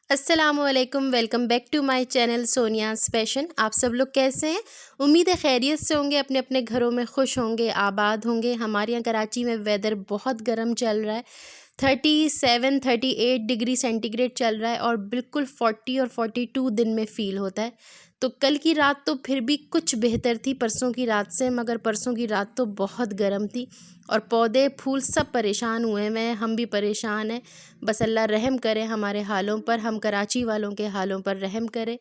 अस्सलामुअलैकुम, welcome back to my channel Sonia's fashion. आप सब लोग कैसे हैं? उम्मीद है खैरियत से होंगे, अपने अपने घरों में खुश होंगे, आबाद होंगे। हमारे यहाँ कराची में वेदर बहुत गर्म चल रहा है। 37-38 डिग्री सेंटीग्रेड चल रहा है और बिल्कुल 40 और 42 दिन में फ़ील होता है। तो कल की रात तो फिर भी कुछ बेहतर थी परसों की रात से, मगर परसों की रात तो बहुत गर्म थी और पौधे फूल सब परेशान हुए हुए हैं। हम भी परेशान हैं। बस अल्लाह रहम करे हमारे हालों पर, हम कराची वालों के हालों पर रहम करे।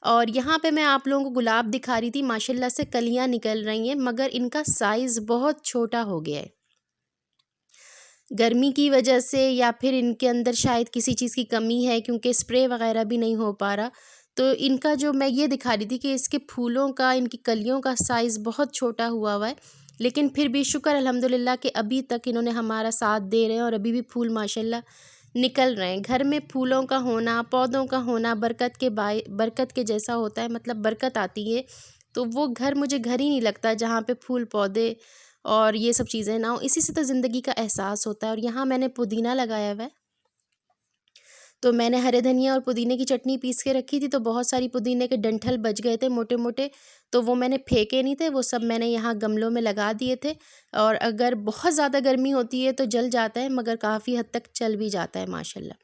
और यहाँ पे मैं आप लोगों को गुलाब दिखा रही थी, माशाल्लाह से कलियाँ निकल रही हैं, मगर इनका साइज़ बहुत छोटा हो गया है। गर्मी की वजह से या फिर इनके अंदर शायद किसी चीज़ की कमी है, क्योंकि स्प्रे वगैरह भी नहीं हो पा रहा। तो इनका जो मैं ये दिखा रही थी कि इसके फूलों का, इनकी कलियों का साइज़ बहुत छोटा हुआ है। लेकिन फिर भी शुक्र अल्हम्दुलिल्लाह कि अभी तक इन्होंने हमारा साथ दे रहे हैं और अभी भी फूल माशाल्लाह निकल रहे हैं। घर में फूलों का होना, पौधों का होना बरकत के जैसा होता है, मतलब बरकत आती है। तो वो घर मुझे घर ही नहीं लगता जहाँ पे फूल पौधे और ये सब चीज़ें ना हो। इसी से तो ज़िंदगी का एहसास होता है। और यहाँ मैंने पुदीना लगाया हुआ है। तो मैंने हरे धनिया और पुदीने की चटनी पीस के रखी थी, तो बहुत सारी पुदीने के डंठल बच गए थे मोटे मोटे, तो वो मैंने फेंके नहीं थे, वो सब मैंने यहाँ गमलों में लगा दिए थे। और अगर बहुत ज़्यादा गर्मी होती है तो जल जाता है, मगर काफ़ी हद तक चल भी जाता है माशाल्लाह।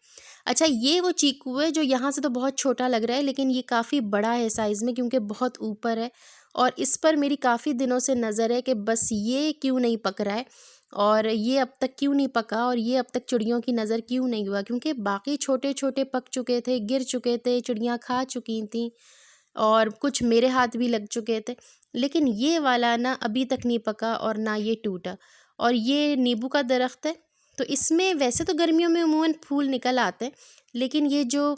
अच्छा, ये वो चीकू है जो यहाँ से तो बहुत छोटा लग रहा है, लेकिन ये काफ़ी बड़ा है साइज़ में, क्योंकि बहुत ऊपर है। और इस पर मेरी काफ़ी दिनों से नज़र है कि बस ये क्यों नहीं पक रहा है, और ये अब तक क्यों नहीं पका, और ये अब तक चिड़ियों की नज़र क्यों नहीं हुआ, क्योंकि बाकी छोटे छोटे पक चुके थे, गिर चुके थे, चिड़ियाँ खा चुकी थीं और कुछ मेरे हाथ भी लग चुके थे। लेकिन ये वाला ना अभी तक नहीं पका और ना ये टूटा। और ये नींबू का दरख्त है, तो इसमें वैसे तो गर्मियों में अमूमन फूल निकल आते हैं, लेकिन ये जो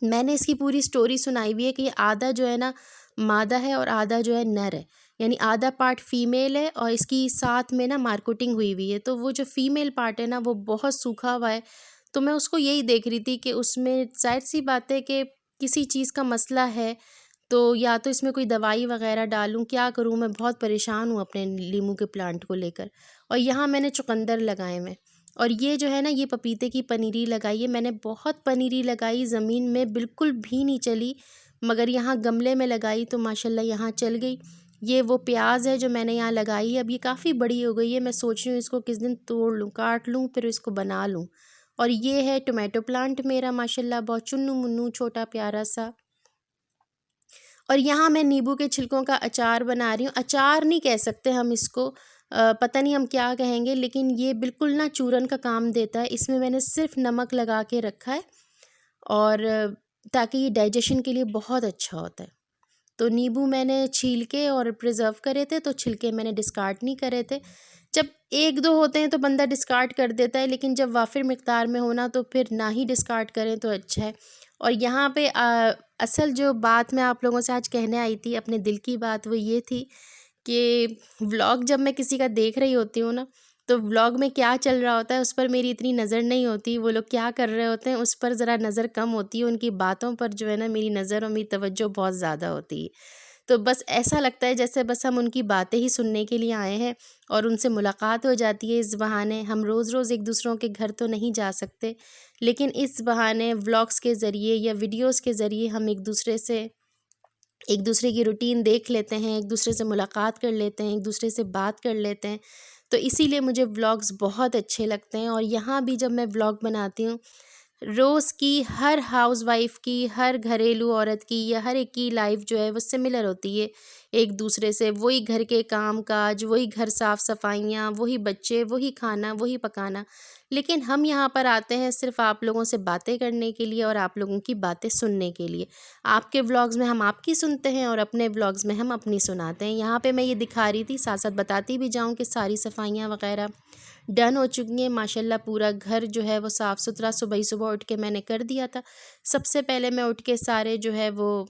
मैंने इसकी पूरी स्टोरी सुनाई हुई है कि ये आधा जो है ना मादा है और आधा जो है नर है, यानी आधा पार्ट फीमेल है और इसकी साथ में ना मार्केटिंग हुई हुई है। तो वो जो फीमेल पार्ट है ना वो बहुत सूखा हुआ है। तो मैं उसको यही देख रही थी कि उसमें जाहिर सी बात है कि किसी चीज़ का मसला है, तो या तो इसमें कोई दवाई वगैरह डालूं, क्या करूं, मैं बहुत परेशान हूं अपने लीमू के प्लांट को लेकर। और यहाँ मैंने चुकंदर लगाए हुए हैं। और ये जो है ना, ये पपीते की पनीरी लगाई है मैंने, बहुत पनीरी लगाई, ज़मीन में बिल्कुल भी नहीं चली, मगर यहाँ गमले में लगाई तो माशाल्लाह यहाँ चल गई। ये वो प्याज है जो मैंने यहाँ लगाई है, अब ये काफ़ी बड़ी हो गई है। मैं सोच रही हूँ इसको किस दिन तोड़ लूँ, काट लूँ, फिर इसको बना लूँ। और ये है टोमेटो प्लांट मेरा, माशाल्लाह बहुत चुन्नू मुन्नू छोटा प्यारा सा। और यहाँ मैं नींबू के छिलकों का अचार बना रही हूँ। अचार नहीं कह सकते हम इसको, पता नहीं हम क्या कहेंगे, लेकिन ये बिल्कुल ना चूरन का काम देता है। इसमें मैंने सिर्फ नमक लगा के रखा है, और ताकि ये डाइजेशन के लिए बहुत अच्छा होता है। तो नींबू मैंने छील के और प्रिजर्व करे थे, तो छिलके मैंने डिस्कार्ड नहीं करे थे। जब एक दो होते हैं तो बंदा डिस्कार्ड कर देता है, लेकिन जब वाफिर मिकदार में होना तो फिर ना ही डिस्कार्ड करें तो अच्छा है। और यहाँ पे असल जो बात मैं आप लोगों से आज कहने आई थी, अपने दिल की बात, वो ये थी कि व्लॉग जब मैं किसी का देख रही होती हूँ ना, तो व्लॉग में क्या चल रहा होता है उस पर मेरी इतनी नज़र नहीं होती, वो लोग क्या कर रहे होते हैं उस पर ज़रा नज़र कम होती है, उनकी बातों पर जो है ना मेरी नज़र और मेरी तवज्जो बहुत ज़्यादा होती है। तो बस ऐसा लगता है जैसे बस हम उनकी बातें ही सुनने के लिए आए हैं, और उनसे मुलाकात हो जाती है इस बहाने। हम रोज़ रोज़ एक दूसरों के घर तो नहीं जा सकते, लेकिन इस बहाने व्लॉग्स के ज़रिए या वीडियोस के ज़रिए हम एक दूसरे की रूटीन देख लेते हैं, एक दूसरे से मुलाकात कर लेते हैं, एक दूसरे से बात कर लेते हैं। तो इसीलिए मुझे व्लॉग्स बहुत अच्छे लगते हैं। और यहाँ भी जब मैं व्लॉग बनाती हूँ, रोज़ की हर हाउसवाइफ़ की, हर घरेलू औरत की या हर एक की लाइफ जो है वो सिमिलर होती है एक दूसरे से। वही घर के काम काज, वही घर साफ़ सफाइयाँ, वही बच्चे, वही खाना, वही पकाना। लेकिन हम यहाँ पर आते हैं सिर्फ़ आप लोगों से बातें करने के लिए और आप लोगों की बातें सुनने के लिए। आपके व्लॉग्स में हम आपकी सुनते हैं और अपने व्लॉग्स में हम अपनी सुनाते हैं। यहाँ पे मैं ये दिखा रही थी, साथ साथ बताती भी जाऊँ कि सारी सफाइयाँ वगैरह डन हो चुकी हैं माशाल्लाह। पूरा घर जो है वो साफ़ सुथरा सुबह ही सुबह उठ के मैंने कर दिया था। सबसे पहले मैं उठ के सारे जो है वो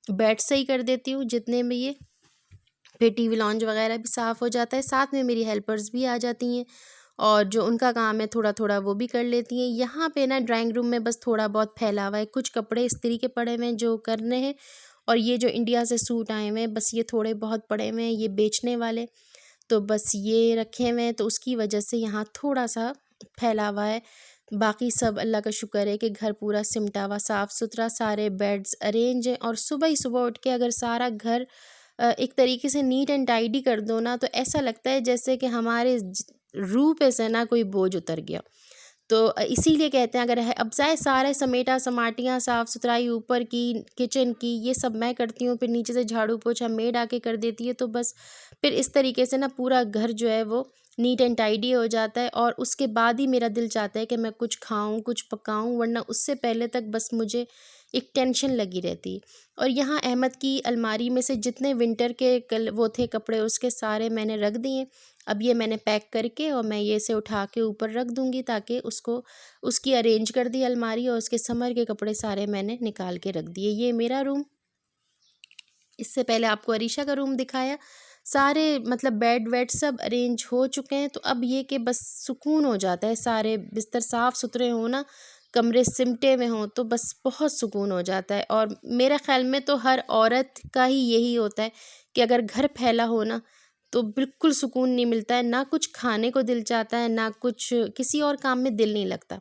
बेड सही कर देती हूँ जितने में ये, फिर टीवी लॉन्ज वगैरह भी साफ़ हो जाता है। साथ में मेरी हेल्पर्स भी आ जाती हैं और जो उनका काम है थोड़ा थोड़ा वो भी कर लेती हैं। यहाँ पे ना ड्राइंग रूम में बस थोड़ा बहुत फैला हुआ है, कुछ कपड़े इस्त्री के पड़े हुए हैं जो करने हैं, और ये जो इंडिया से सूट आए हुए हैं बस ये थोड़े बहुत पड़े हुए हैं, ये बेचने वाले, तो बस ये रखे हुए हैं, तो उसकी वजह से यहाँ थोड़ा सा फैला हुआ है। बाकी सब अल्लाह का शुक्र है कि घर पूरा सिमटा हुआ साफ़ सुथरा, सारे बेड्स अरेंज हैं। और सुबह ही सुबह उठ के अगर सारा घर एक तरीके से नीट एंड टाइडी कर दो ना, तो ऐसा लगता है जैसे कि हमारे रूह पे से ना कोई बोझ उतर गया। तो इसीलिए कहते हैं अगर है अब चाहे सारे समेटा समाटियाँ साफ़ सुथराई ऊपर की, किचन की, ये सब मैं करती हूँ, फिर नीचे से झाड़ू पोछा मेड आके कर देती है, तो बस फिर इस तरीके से ना पूरा घर जो है वो नीट एंड टाइडी हो जाता है। और उसके बाद ही मेरा दिल चाहता है कि मैं कुछ खाऊं, कुछ पकाऊं, वरना उससे पहले तक बस मुझे एक टेंशन लगी रहती है। और यहाँ अहमद की अलमारी में से जितने विंटर के कल वो थे कपड़े, उसके सारे मैंने रख दिए। अब ये मैंने पैक करके और मैं ये इसे उठा के ऊपर रख दूँगी, ताकि उसको उसकी अरेंज कर दी अलमारी, और उसके समर के कपड़े सारे मैंने निकाल के रख दिए। ये मेरा रूम। इससे पहले आपको अरीशा का रूम दिखाया, सारे मतलब बेड वेड सब अरेंज हो चुके हैं। तो अब ये कि बस सुकून हो जाता है, सारे बिस्तर साफ़ सुथरे हों ना, कमरे सिमटे हुए हों, तो बस बहुत सुकून हो जाता है। और मेरे ख़्याल में तो हर औरत का ही यही होता है कि अगर घर फैला हो ना, तो बिल्कुल सुकून नहीं मिलता है, ना कुछ खाने को दिल चाहता है, ना कुछ किसी और काम में दिल नहीं लगता।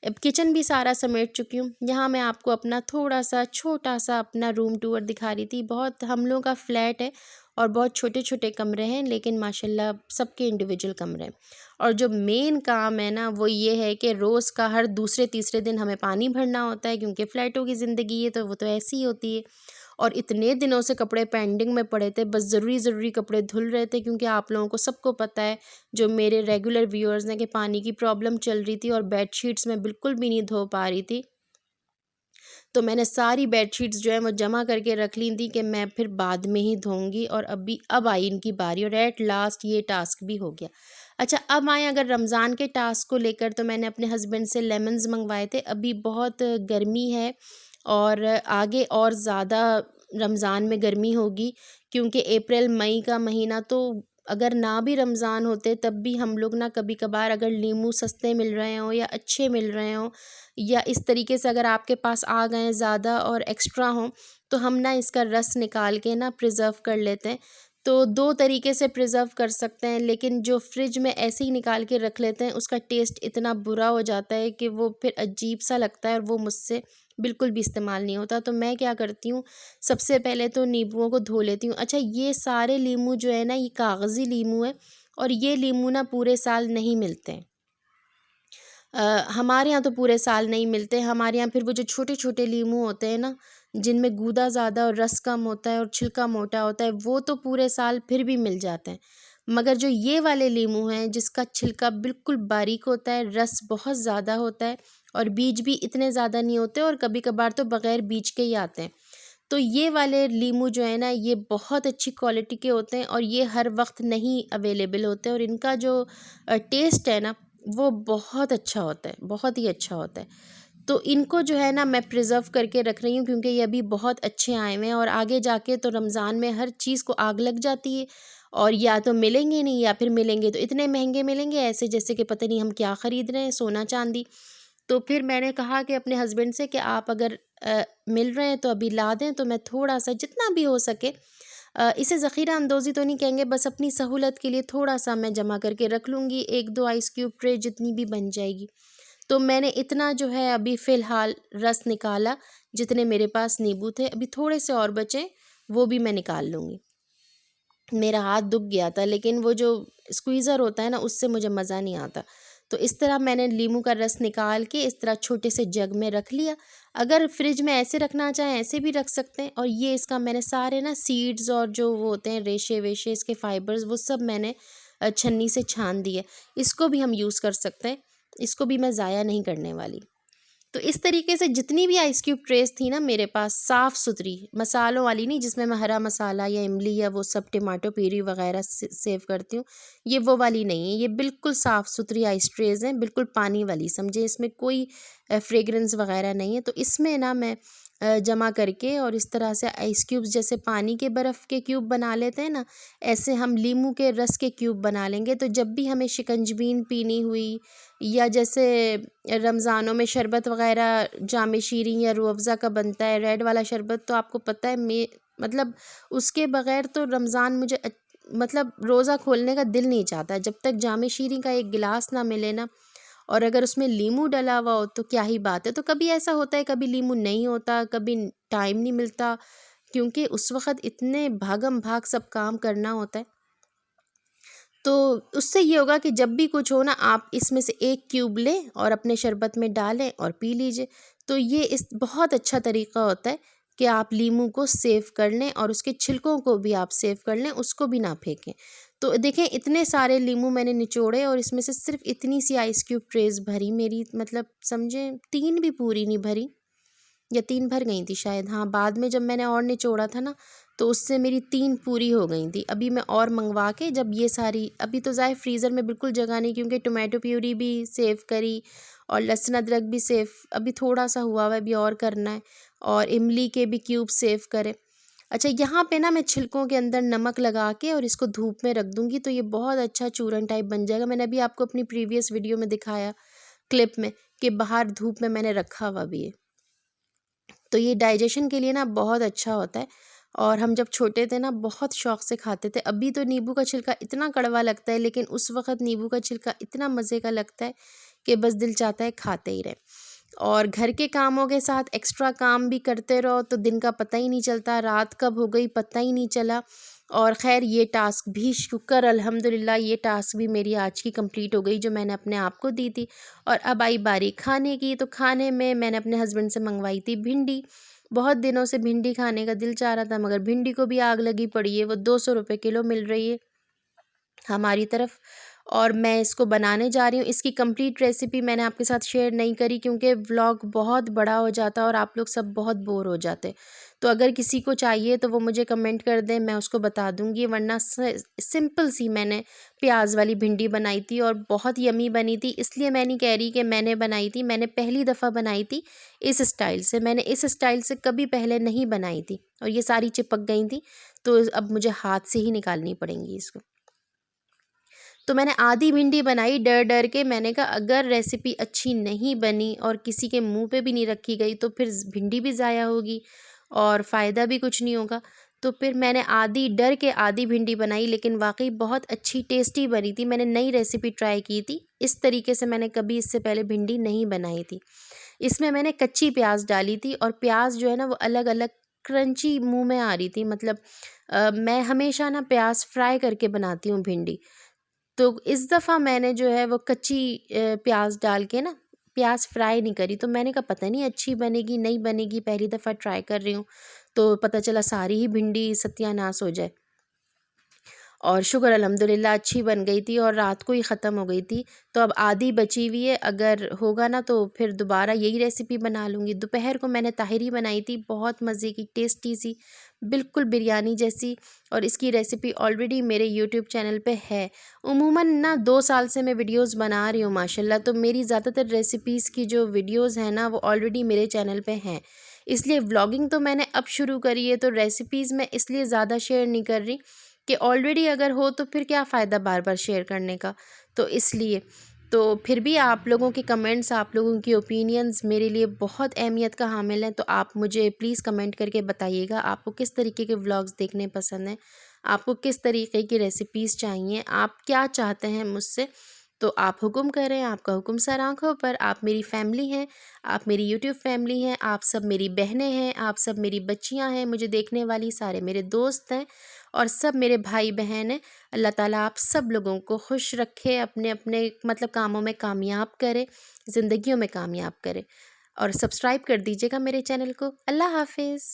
अब किचन भी सारा समेट चुकी हूँ। यहाँ मैं आपको अपना थोड़ा-सा छोटा-सा अपना रूम टूर दिखा रही थी। बहुत हम लोगों का फ्लैट है और बहुत छोटे-छोटे कमरे हैं, लेकिन माशाल्लाह सबके इंडिविजुअल कमरे हैं। और जो मेन काम है ना, वो ये है कि रोज़ का हर दूसरे तीसरे दिन हमें पानी भरना होता है, क्योंकि फ्लैटों की ज़िंदगी है तो वो तो ऐसी ही होती है। और इतने दिनों से कपड़े पेंडिंग में पड़े थे, बस ज़रूरी कपड़े धुल रहे थे, क्योंकि आप लोगों को सबको पता है, जो मेरे रेगुलर व्यूअर्स हैं, कि पानी की प्रॉब्लम चल रही थी और बेडशीट्स मैं बिल्कुल भी नहीं धो पा रही थी। तो मैंने सारी बेडशीट्स जो हैं वो जमा करके रख ली थी कि मैं फिर बाद में ही धोऊँगी, और अब आई इनकी बारी और एट लास्ट ये टास्क भी हो गया। अच्छा, अब आएँ अगर रमज़ान के टास्क को लेकर, तो मैंने अपने हस्बैंड से लेमन्स मँगवाए थे। अभी बहुत गर्मी है और आगे और ज़्यादा रमज़ान में गर्मी होगी, क्योंकि अप्रैल मई का महीना तो अगर ना भी रमज़ान होते तब भी हम लोग ना कभी कभार अगर नींबू सस्ते मिल रहे हों या अच्छे मिल रहे हों, या इस तरीके से अगर आपके पास आ गए ज़्यादा और एक्स्ट्रा हों, तो हम ना इसका रस निकाल के ना प्रिज़र्व कर लेते हैं। तो दो तरीके से प्रिज़र्व कर सकते हैं, लेकिन जो फ्रिज में ऐसे ही निकाल के रख लेते हैं, उसका टेस्ट इतना बुरा हो जाता है कि वो फिर अजीब सा लगता है, और वो मुझसे बिल्कुल भी इस्तेमाल नहीं होता। तो मैं क्या करती हूँ, सबसे पहले तो नींबुओं को धो लेती हूँ। अच्छा, ये सारे नींबू जो है ना, ये कागज़ी नींबू है, और ये नींबू ना पूरे साल नहीं मिलते हैं। हमारे यहाँ तो पूरे साल नहीं मिलते। हमारे यहाँ फिर वो जो छोटे-छोटे लीमू होते हैं ना, जिनमें गूदा ज़्यादा और रस कम होता है और छिलका मोटा होता है, वो तो पूरे साल फिर भी मिल जाते हैं। मगर जो ये वाले लीमू हैं, जिसका छिलका बिल्कुल बारीक होता है, रस बहुत ज़्यादा होता है और बीज भी इतने ज़्यादा नहीं होते, और कभी-कभार तो बग़ैर बीज के ही आते हैं। तो ये वाले लीमू जो है ना, ये बहुत अच्छी क्वालिटी के होते हैं, और ये हर वक्त नहीं अवेलेबल होते हैं, और इनका जो टेस्ट है ना, वो बहुत अच्छा होता है, बहुत ही अच्छा होता है। तो इनको जो है ना मैं प्रिज़र्व करके रख रही हूँ, क्योंकि ये अभी बहुत अच्छे आए हुए हैं, और आगे जाके तो रमज़ान में हर चीज़ को आग लग जाती है, और या तो मिलेंगे नहीं, या फिर मिलेंगे तो इतने महंगे मिलेंगे, ऐसे जैसे कि पता नहीं हम क्या ख़रीद रहे हैं, सोना चांदी। तो फिर मैंने कहा कि अपने हस्बैंड से कि आप अगर मिल रहे हैं तो अभी ला दें, तो मैं थोड़ा-सा जितना भी हो सके इसे ज़ख़ीरा अंदोज़ी तो नहीं कहेंगे, बस अपनी सहूलत के लिए थोड़ा-सा मैं जमा करके रख लूँगी, 1-2 आइस क्यूब ट्रे जितनी भी बन जाएगी। तो मैंने इतना जो है अभी फ़िलहाल रस निकाला, जितने मेरे पास नींबू थे, अभी थोड़े से और बचे, वो भी मैं निकाल लूँगी। मेरा हाथ दुख गया था, लेकिन वो जो स्क्वीज़र होता है ना, उससे मुझे मज़ा नहीं आता। तो इस तरह मैंने नींबू का रस निकाल के इस तरह छोटे से जग में रख लिया। अगर फ्रिज में ऐसे रखना चाहें, ऐसे भी रख सकते हैं। और ये इसका मैंने सारे ना सीड्स और जो वो होते हैं रेशे-वेशे इसके फाइबर्स, वो सब मैंने छन्नी से छान दिए। इसको भी हम यूज़ कर सकते हैं, इसको भी मैं ज़ाया नहीं करने वाली। तो इस तरीके से जितनी भी आइस क्यूब ट्रेस थी ना मेरे पास, साफ़ सुथरी, मसालों वाली नहीं जिसमें मैं हरा मसाला या इमली या वो सब टमाटो प्यूरी वगैरह सेव करती हूँ, ये वो वाली नहीं है। ये बिल्कुल साफ़ सुथरी आइस ट्रेज़ हैं, बिल्कुल पानी वाली समझे, इसमें कोई फ्रेगरेंस वगैरह नहीं है। तो इसमें ना मैं जमा करके, और इस तरह से आइस क्यूब्स जैसे पानी के बर्फ़ के क्यूब बना लेते हैं ना, ऐसे हम नींबू के रस के क्यूब बना लेंगे। तो जब भी हमें शिकंजबीन पीनी हुई, या जैसे रमज़ानों में शरबत वग़ैरह जाम शीरी या रूह अफ़ज़ा का बनता है, रेड वाला शरबत, तो आपको पता है मतलब उसके बग़ैर तो रमज़ान मुझे मतलब रोज़ा खोलने का दिल नहीं चाहता। जब तक जाम शीरी का एक गिलास ना मिले ना, और अगर उसमें नींबू डला हुआ हो तो क्या ही बात है। तो कभी ऐसा होता है, कभी नींबू नहीं होता, कभी टाइम नहीं मिलता, क्योंकि उस वक़्त इतने भागम भाग सब काम करना होता है। तो उससे ये होगा कि जब भी कुछ हो ना, आप इसमें से एक क्यूब लें और अपने शरबत में डालें और पी लीजिए। तो ये इस बहुत अच्छा तरीका होता है कि आप नींबू को सेव कर लें और उसके छिलकों को भी आप सेव कर लें, उसको भी ना फेंकें। तो देखें, इतने सारे नींबू मैंने निचोड़े और इसमें से सिर्फ इतनी सी आइस क्यूब ट्रेस भरी मेरी, मतलब समझें 3 भी पूरी नहीं भरी, या 3 भर गई थी शायद। हाँ, बाद में जब मैंने और निचोड़ा था ना, तो उससे मेरी 3 पूरी हो गई थी। अभी मैं और मंगवा के जब ये सारी, अभी तो ज़ाहिर फ्रीज़र में बिल्कुल जगह नहीं, क्योंकि टोमेटो प्यूरी भी सेव करी और लहसुन अदरक भी सेव अभी थोड़ा-सा हुआ हुआ है, अभी और करना है, और इमली के भी क्यूब सेव करे। अच्छा, यहाँ पे ना मैं छिलकों के अंदर नमक लगा के और इसको धूप में रख दूँगी, तो ये बहुत अच्छा चूरन टाइप बन जाएगा। मैंने अभी आपको अपनी प्रीवियस वीडियो में दिखाया, क्लिप में, कि बाहर धूप में मैंने रखा हुआ भी है। तो ये डाइजेशन के लिए ना बहुत अच्छा होता है, और हम जब छोटे थे ना बहुत शौक़ से खाते थे। अभी तो नींबू का छिलका इतना कड़वा लगता है, लेकिन उस वक़्त नींबू का छिलका इतना मज़े का लगता है कि बस दिल चाहता है खाते ही रहें। और घर के कामों के साथ एक्स्ट्रा काम भी करते रहो तो दिन का पता ही नहीं चलता, रात कब हो गई पता ही नहीं चला। और ख़ैर, ये टास्क भी शुक्र अल्हम्दुलिल्लाह, ये टास्क भी मेरी आज की कंप्लीट हो गई जो मैंने अपने आप को दी थी। और अब आई बारी खाने की, तो खाने में मैंने अपने हस्बैंड से मंगवाई थी भिंडी। बहुत दिनों से भिंडी खाने का दिल चाह रहा था, मगर भिंडी को भी आग लगी पड़ी है, वो 200 रुपये किलो मिल रही है हमारी तरफ। और मैं इसको बनाने जा रही हूँ। इसकी कंप्लीट रेसिपी मैंने आपके साथ शेयर नहीं करी, क्योंकि व्लॉग बहुत बड़ा हो जाता है और आप लोग सब बहुत बोर हो जाते। तो अगर किसी को चाहिए तो वो मुझे कमेंट कर दें, मैं उसको बता दूँगी। वरना सिंपल सी मैंने प्याज वाली भिंडी बनाई थी और बहुत यमी बनी थी। इसलिए मैं नहीं कह रही कि मैंने बनाई थी, मैंने पहली दफ़ा बनाई थी इस स्टाइल से। मैंने इस स्टाइल से कभी पहले नहीं बनाई थी और ये सारी चिपक गई थी, तो अब मुझे हाथ से ही निकालनी पड़ेंगी इसको। तो मैंने आधी भिंडी बनाई डर डर के। मैंने कहा अगर रेसिपी अच्छी नहीं बनी और किसी के मुंह पे भी नहीं रखी गई तो फिर भिंडी भी ज़ाया होगी और फ़ायदा भी कुछ नहीं होगा। तो फिर मैंने आधी डर के आधी भिंडी बनाई, लेकिन वाकई बहुत अच्छी टेस्टी बनी थी। मैंने नई रेसिपी ट्राई की थी, इस तरीके से मैंने कभी इससे पहले भिंडी नहीं बनाई थी। इसमें मैंने कच्ची प्याज डाली थी और प्याज जो है ना वो अलग अलग क्रंची मुँह में आ रही थी। मतलब मैं हमेशा ना प्याज फ्राई करके बनाती हूँ भिंडी। तो इस दफ़ा मैंने जो है वो कच्ची प्याज डाल के ना, प्याज फ्राई नहीं करी। तो मैंने कहा पता नहीं अच्छी बनेगी नहीं बनेगी, पहली दफ़ा ट्राई कर रही हूँ। तो पता चला सारी ही भिंडी सत्यानाश हो जाए। और शुक्र अल्हम्दुलिल्लाह अच्छी बन गई थी और रात को ही ख़त्म हो गई थी। तो अब आधी बची हुई है, अगर होगा ना तो फिर दोबारा यही रेसिपी बना लूँगी। दोपहर को मैंने ताहिरी बनाई थी, बहुत मज़े की टेस्टी सी, बिल्कुल बिरयानी जैसी। और इसकी रेसिपी ऑलरेडी मेरे यूट्यूब चैनल पे है। उमूमन ना 2 साल से मैं वीडियोज़ बना रही हूँ माशाल्लाह, तो मेरी ज़्यादातर रेसिपीज़ की जो वीडियोज़ हैं ना वो ऑलरेडी मेरे चैनल पे हैं। इसलिए व्लॉगिंग तो मैंने अब शुरू करी है, तो रेसिपीज़ मैं इसलिए ज़्यादा शेयर नहीं कर रही कि ऑलरेडी अगर हो तो फिर क्या फ़ायदा बार बार शेयर करने का। तो इसलिए तो फिर भी आप लोगों के कमेंट्स, आप लोगों की ओपिनियंस मेरे लिए बहुत अहमियत का हामिल हैं। तो आप मुझे प्लीज़ कमेंट करके बताइएगा आपको किस तरीके के व्लॉग्स देखने पसंद हैं, आपको किस तरीके की रेसिपीज़ चाहिए, आप क्या चाहते हैं मुझसे। तो आप हुक्म करें, आपका हुक्म सर आँखों पर। आप मेरी फ़ैमिली हैं, आप मेरी यूट्यूब फ़ैमिली हैं, आप सब मेरी बहनें हैं, आप सब मेरी बच्चियाँ हैं, मुझे देखने वाली सारे मेरे दोस्त हैं और सब मेरे भाई बहन हैं। अल्लाह ताला आप सब लोगों को खुश रखे, अपने अपने मतलब कामों में कामयाब करे, ज़िंदगियों में कामयाब करे। और सब्सक्राइब कर दीजिएगा मेरे चैनल को। अल्लाह हाफ़िज़।